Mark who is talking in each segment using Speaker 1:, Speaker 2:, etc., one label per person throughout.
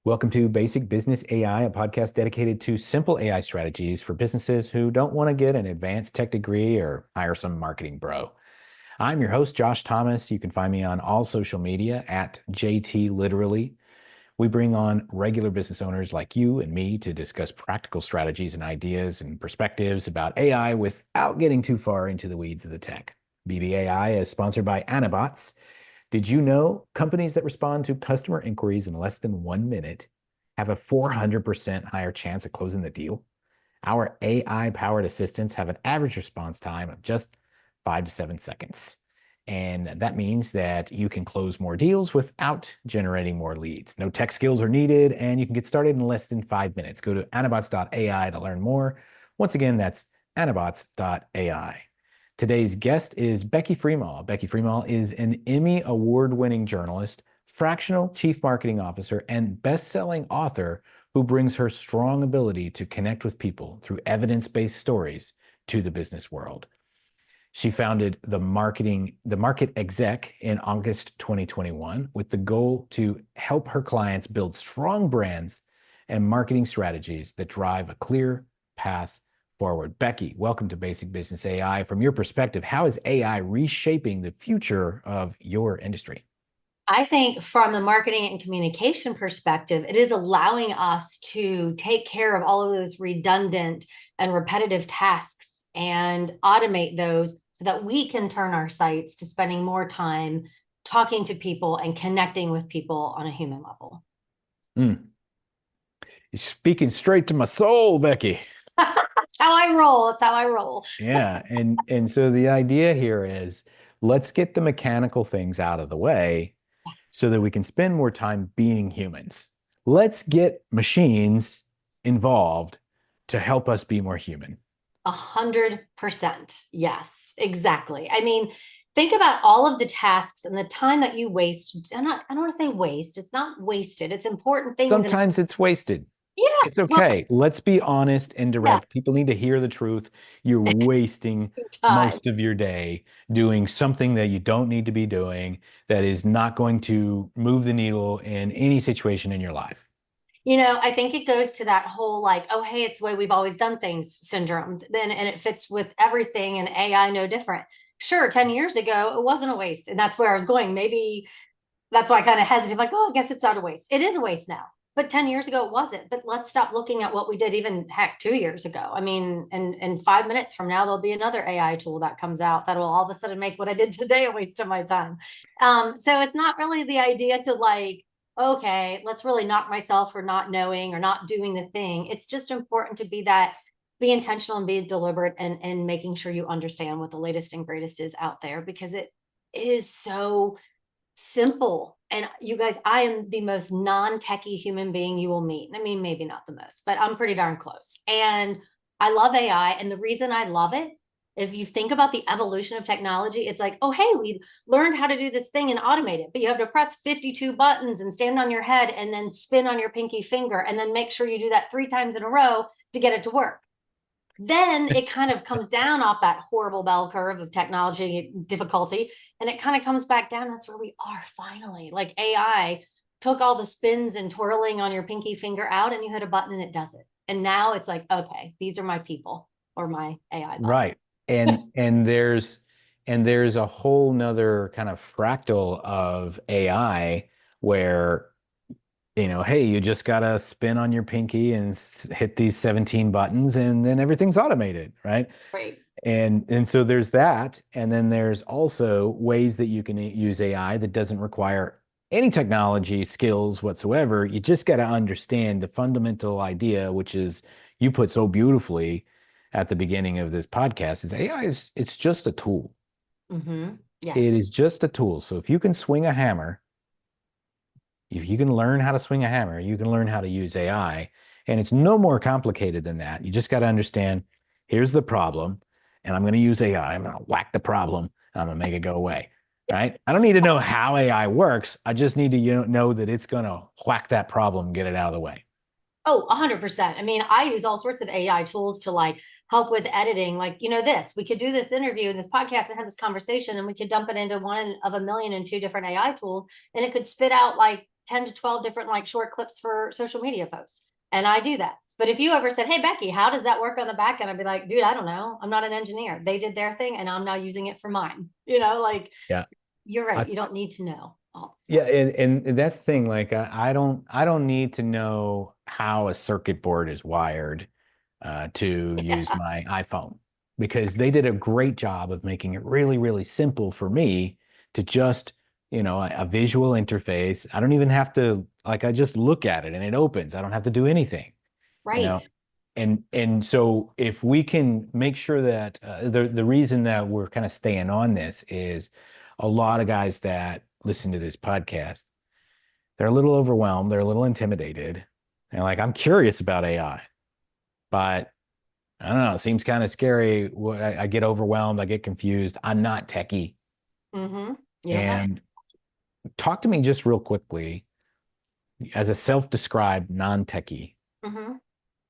Speaker 1: Welcome to Basic Business AI, a podcast dedicated to simple AI strategies for businesses who don't want to get an advanced tech degree or hire some marketing bro. I'm your host, Josh Thomas. You can find me on all social media at JT Literally. We bring on regular business owners like you and me to discuss practical strategies and ideas and perspectives about AI without getting too far into the weeds of the tech. BBAI is sponsored by Anabots. Did you know companies that respond to customer inquiries in less than 1 minute have a 400% higher chance of closing the deal? Our AI-powered assistants have an average response time of just 5 to 7 seconds. And that means that you can close more deals without generating more leads. No tech skills are needed, and you can get started in less than 5 minutes. Go to anabots.ai to learn more. Once again, that's anabots.ai. Today's guest is Becky Freemal. Becky Freemal is an Emmy award-winning journalist, fractional chief marketing officer, and best-selling author who brings her strong ability to connect with people through evidence-based stories to the business world. She founded the Market Exec in August 2021 with the goal to help her clients build strong brands and marketing strategies that drive a clear path forward. Becky, welcome to Basic Business AI. From your perspective, how is AI reshaping the future of your industry?
Speaker 2: I think from the marketing and communication perspective, it is allowing us to take care of all of those redundant and repetitive tasks and automate those so that we can turn our sights to spending more time talking to people and connecting with people on a human level.
Speaker 1: Mm. You're speaking straight to my soul, Becky.
Speaker 2: How I roll. It's how I roll.
Speaker 1: Yeah, and so the idea here is let's get the mechanical things out of the way so that we can spend more time being humans. Let's get machines involved to help us be more human.
Speaker 2: 100%. Yes, exactly. I mean, think about all of the tasks and the time that you waste. I don't want to say waste. It's not wasted. It's important things. And
Speaker 1: Sometimes it's wasted. It's
Speaker 2: yes, well,
Speaker 1: okay. Let's be honest and
Speaker 2: yeah,
Speaker 1: direct. People need to hear the truth. You're wasting
Speaker 2: time.
Speaker 1: most of your day doing something that you don't need to be doing that is not going to move the needle in any situation in your life.
Speaker 2: I think it goes to that whole like, oh, hey, it's the way we've always done things syndrome. Then and it fits with everything and AI no different. Sure, 10 years ago, it wasn't a waste. And that's where I was going. Maybe that's why I kind of hesitate, like, oh, I guess it's not a waste. It is a waste now. But 10 years ago, it wasn't. But let's stop looking at what we did even heck 2 years ago. I mean, in 5 minutes from now, there'll be another AI tool that comes out that will all of a sudden make what I did today a waste of my time. So it's not really the idea to like, okay, let's really knock myself for not knowing or not doing the thing. It's just important to be intentional and be deliberate and making sure you understand what the latest and greatest is out there because it is so simple. And you guys, I am the most non-techie human being you will meet. I mean, maybe not the most, but I'm pretty darn close. And I love AI. And the reason I love it, if you think about the evolution of technology, it's like, oh, hey, we learned how to do this thing and automate it, but you have to press 52 buttons and stand on your head and then spin on your pinky finger and then make sure you do that 3 times in a row to get it to work. Then it kind of comes down off that horrible bell curve of technology difficulty and it kind of comes back down. That's where we are finally. Like AI took all the spins and twirling on your pinky finger out and you hit a button and it does it. And now it's like, okay, these are my people or my AI bot.
Speaker 1: Right. And there's a whole nother kind of fractal of AI where hey, you just gotta spin on your pinky and hit these 17 buttons, and then everything's automated, right?
Speaker 2: Right.
Speaker 1: And so there's that, and then there's also ways that you can use AI that doesn't require any technology skills whatsoever. You just got to understand the fundamental idea, which is you put so beautifully at the beginning of this podcast, is AI is it's just a tool.
Speaker 2: Mm-hmm. Yes.
Speaker 1: It is just a tool. So if you can swing a hammer, if you can learn how to swing a hammer, you can learn how to use AI. And it's no more complicated than that. You just got to understand here's the problem, and I'm going to use AI. I'm going to whack the problem, and I'm going to make it go away. Right? I don't need to know how AI works. I just need to know that it's going to whack that problem, get it out of the way.
Speaker 2: Oh, 100%. I mean, I use all sorts of AI tools to like help with editing. Like, we could do this interview and this podcast and have this conversation, and we could dump it into one of a million and two different AI tools, and it could spit out like 10 to 12 different like short clips for social media posts. And I do that. But if you ever said, hey, Becky, how does that work on the back end? I'd be like, dude, I don't know. I'm not an engineer. They did their thing and I'm now using it for mine. Like
Speaker 1: Yeah.
Speaker 2: you're right.
Speaker 1: I,
Speaker 2: You don't need to know all the
Speaker 1: yeah.
Speaker 2: stuff.
Speaker 1: And that's the thing. Like, I don't need to know how a circuit board is wired to use
Speaker 2: Yeah,
Speaker 1: my iPhone because they did a great job of making it really, really simple for me to just, a visual interface. I don't even have to, like, I just look at it and it opens. I don't have to do anything, you know.
Speaker 2: right.
Speaker 1: And so if we can make sure that the reason that we're kind of staying on this is a lot of guys that listen to this podcast, they're a little overwhelmed, they're a little intimidated, and like, I'm curious about AI, but I don't know. It seems kind of scary. I get overwhelmed. I get confused. I'm not techie.
Speaker 2: Mm-hmm. Yeah.
Speaker 1: And talk to me just real quickly as a self-described non-techie.
Speaker 2: Mm-hmm.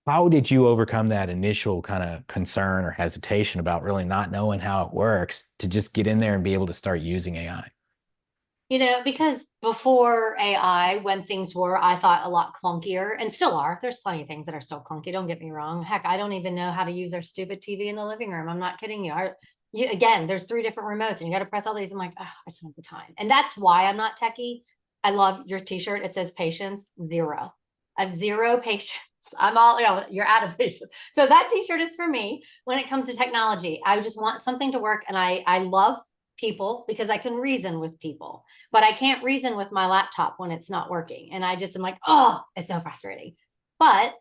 Speaker 1: How did you overcome that initial kind of concern or hesitation about really not knowing how it works to just get in there and be able to start using AI?
Speaker 2: Because before AI, when things were, I thought, a lot clunkier and still are, there's plenty of things that are still clunky. Don't get me wrong. Heck, I don't even know how to use our stupid TV in the living room. I'm not kidding you. Again, there's 3 different remotes and you got to press all these. I'm like, oh, I just don't have the time. And that's why I'm not techie. I love your t-shirt. It says patience, 0. I have 0 patience. I'm all, you're out of patience. So that t-shirt is for me when it comes to technology. I just want something to work. And I love people because I can reason with people, but I can't reason with my laptop when it's not working. And I just am like, oh, it's so frustrating. But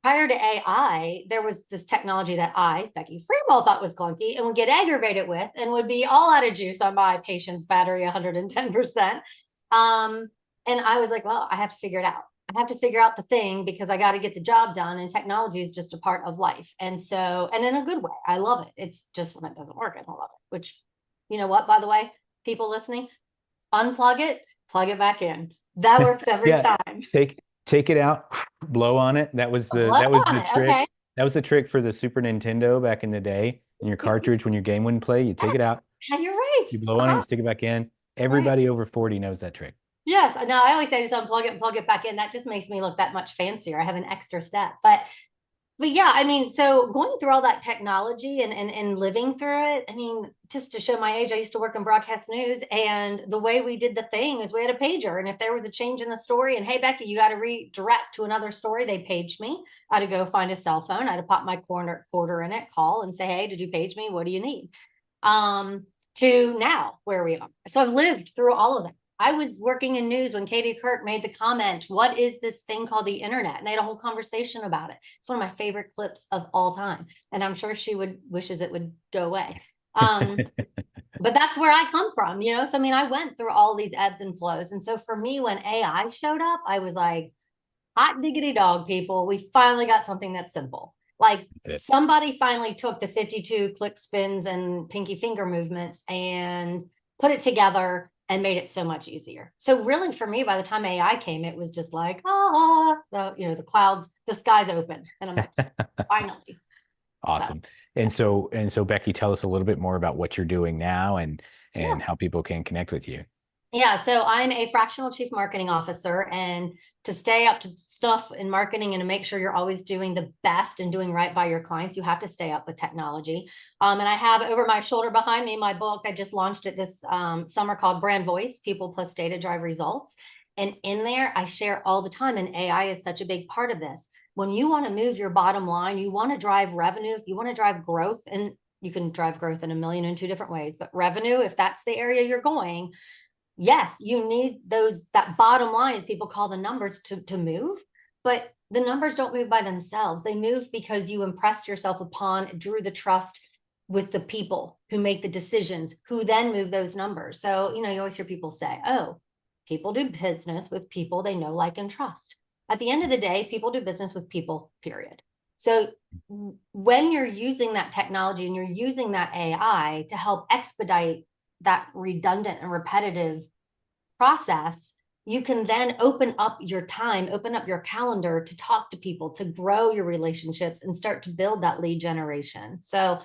Speaker 2: prior to AI, there was this technology that I, Becky Freemal, thought was clunky and would get aggravated with and would be all out of juice on my patience battery 110%. And I was like, well, I have to figure it out. I have to figure out the thing because I got to get the job done. And technology is just a part of life. And so, and in a good way, I love it. It's just when it doesn't work, I don't love it, which, you know what, by the way, people listening, unplug it, plug it back in. That works every
Speaker 1: Yeah,
Speaker 2: time.
Speaker 1: take it out, blow on it. That was the
Speaker 2: Blow
Speaker 1: that was
Speaker 2: on
Speaker 1: the
Speaker 2: it. Okay.
Speaker 1: trick. That was the trick for the Super Nintendo back in the day. In your cartridge, when your game wouldn't play, you take it
Speaker 2: Yes.
Speaker 1: out,
Speaker 2: Yeah, you're right.
Speaker 1: you blow on it, you
Speaker 2: Uh-huh.
Speaker 1: stick it back in.
Speaker 2: Right.
Speaker 1: Everybody over 40 knows that trick.
Speaker 2: Yes. No, I always say just unplug it and plug it back in. That just makes me look that much fancier. I have an extra step. But yeah, I mean, so going through all that technology and living through it, I mean, just to show my age, I used to work in broadcast news, and the way we did the thing is we had a pager, and if there was a change in the story, and hey, Becky, you got to redirect to another story, they paged me. I had to go find a cell phone. I had to pop my quarter in it, call, and say, hey, did you page me? What do you need? To now where we are. So I've lived through all of that. I was working in news when Katie Kirk made the comment, what is this thing called the internet? And they had a whole conversation about it. It's one of my favorite clips of all time. And I'm sure she would wishes it would go away. But that's where I come from, So I mean, I went through all these ebbs and flows. And so for me, when AI showed up, I was like, hot diggity dog, people, we finally got something that's simple. Like
Speaker 1: That's it.
Speaker 2: somebody finally took the 52 click spins and pinky finger movements and put it together and made it so much easier. So really for me, by the time AI came, it was just like, the clouds, the skies open. And I'm like, finally. So.
Speaker 1: Awesome. And so Becky, tell us a little bit more about what you're doing now and
Speaker 2: Yeah.
Speaker 1: how people can connect with you.
Speaker 2: Yeah, so I'm a fractional chief marketing officer, and to stay up to stuff in marketing and to make sure you're always doing the best and doing right by your clients, you have to stay up with technology. And I have over my shoulder behind me my book. I just launched it this summer called Brand Voice: People Plus Data Drive Results. And in there, I share all the time, and AI is such a big part of this. When you want to move your bottom line, you want to drive revenue, if you want to drive growth, and you can drive growth in a million and two different ways, but revenue, if that's the area you're going, yes, you need that bottom line, as people call the numbers, to move, but the numbers don't move by themselves. They move because you impressed yourself upon, drew the trust with the people who make the decisions, who then move those numbers. So, you always hear people say, oh, people do business with people they know, like, and trust. At the end of the day, people do business with people, period. So when you're using that technology and you're using that AI to help expedite that redundant and repetitive process, you can then open up your time, open up your calendar to talk to people, to grow your relationships and start to build that lead generation. So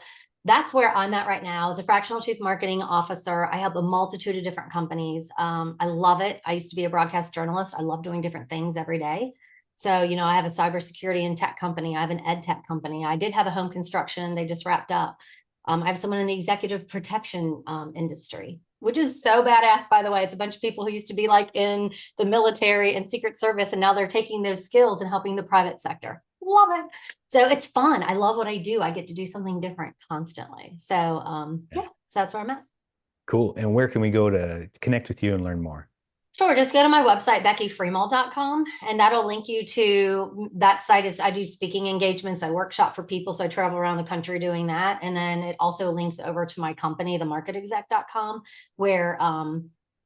Speaker 2: that's where I'm at right now as a fractional chief marketing officer. I help a multitude of different companies. I love it. I used to be a broadcast journalist. I love doing different things every day. So, you know, I have a cybersecurity and tech company. I have an ed tech company. I did have a home construction. They just wrapped up. I have someone in the executive protection industry, which is so badass, by the way. It's a bunch of people who used to be like in the military and Secret Service, and now they're taking those skills and helping the private sector. Love it. So it's fun. I love what I do. I get to do something different constantly. So
Speaker 1: Yeah.
Speaker 2: so that's where I'm at.
Speaker 1: Cool. And where can we go to connect with you and learn more?
Speaker 2: Sure, just go to my website, beckyfreemal.com, and that'll link you to that site. Is I do speaking engagements, I workshop for people, so I travel around the country doing that. And then it also links over to my company, themarketexec.com, where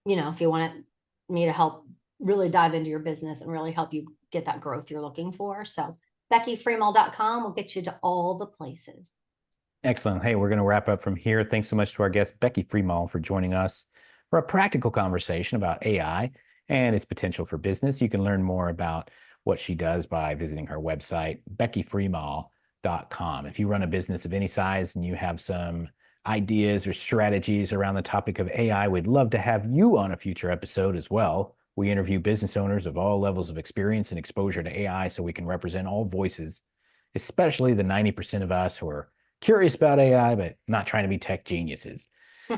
Speaker 2: you know, if you want me to help really dive into your business and really help you get that growth you're looking for. So beckyfreemal.com will get you to all the places.
Speaker 1: Excellent. Hey, we're going to wrap up from here. Thanks so much to our guest, Becky Freemal, for joining us for a practical conversation about AI and its potential for business. You can learn more about what she does by visiting her website, beckyfreemal.com. If you run a business of any size and you have some ideas or strategies around the topic of AI, we'd love to have you on a future episode as well. We interview business owners of all levels of experience and exposure to AI so we can represent all voices, especially the 90% of us who are curious about AI, but not trying to be tech geniuses.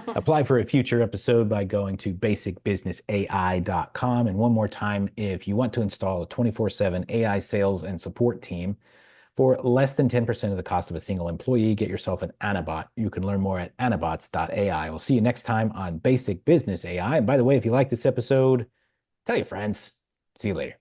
Speaker 1: Apply for a future episode by going to basicbusinessai.com. And one more time, if you want to install a 24/7 AI sales and support team for less than 10% of the cost of a single employee, get yourself an Anabot. You can learn more at anabots.ai. We'll see you next time on Basic Business AI. And by the way, if you like this episode, tell your friends. See you later.